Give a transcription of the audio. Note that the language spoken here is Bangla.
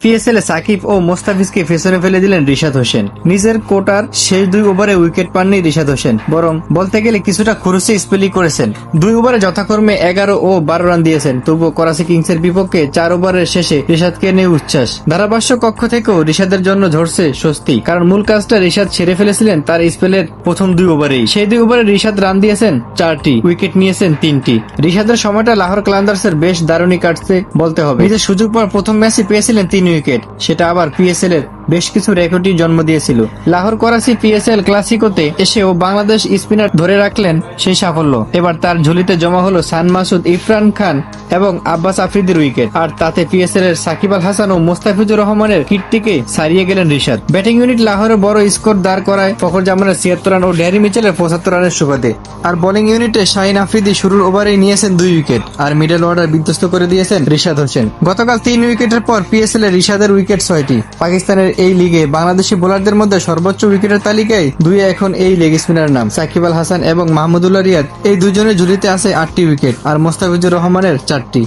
পিএসএল এ সাকিব ও মোস্তাফিজকে পেছনে ফেলে দিলেন রিশাদ হোসেন। নিজের কোটার শেষ 2 ওভারে উইকেট পাননি রিশাদ হোসেন, বরং বলতে গেলে কিছুটা খুরুসে স্পেলিং করেছেন। 2 ওভারে যথাক্রমে 11 ও 12 রান দিয়েছেন, তবুও করাচি কিংসের বিপক্ষে 4 ওভারের শেষে রিশাদকে নিয়ে উচ্ছ্বাস। ধারাভাষ্য কক্ষ থেকেও রিশাদের জন্য ঝরছে স্বস্তি, কারণ মূল কাজটা রিশাদ সেরে ফেলেছিলেন তার স্পেলের প্রথম 2 ওভারেই। সেই 2 ওভারে রিশাদ রান দিয়েছেন 4টি, উইকেট নিয়েছেন 3টি। রিশাদের সময়টা লাহোর কালান্দার্সের বেশ দারুণই কাটছে বলতে হবে। নিজের সুযোগ পাওয়ার প্রথম ম্যাচে পেয়েছিলেন 3 উইকেট, সেটা আবার পিএসএল এর বেশ কিছু রেকর্ডই জন্ম দিয়েছিল। লাহোর করাচি পিএসএল ক্লাসিকোতে এসেও বাংলাদেশ স্পিনার ধরে রাখলেন সেই সাফল্য। এবার তার ঝুলিতে জমা হলো সান মাসুদ, ইরফান খান এবং আব্বাস আফ্রিদির উইকেট, আর তাতে পিএসএল এর সাকিব আল হাসান ও মোস্তাফিজুর রহমানের কীর্তিকে ছাড়িয়ে গেলেন রিশাদ। ব্যাটিং ইউনিট লাহোরে বড় স্কোর দাঁড় করায় ফখর জামানের 76 রান ও ড্যারি মিচেলের 75 রানের সুবাদে। আর বোলিং ইউনিটে শাহিন আফ্রিদি শুরুর ওভারেই নিয়েছেন 2 উইকেট, আর মিডল অর্ডার বিধ্বস্ত করে দিয়েছেন রিশাদ হোসেন। গতকাল 3 উইকেটের পর পিএসএল এ রিশাদের উইকেট 6টি। পাকিস্তানের এই লিগে বাংলাদেশি বোলারদের মধ্যে সর্বোচ্চ উইকেটের তালিকায় 2 এখন এই লেগ স্পিনার নাম সাকিব আল হাসান এবং মাহমুদুল্লাহ রিয়াদ। এই দুজনের ঝুলিতে আছে 8টি উইকেট, আর মোস্তাফিজুর রহমানের 4টি।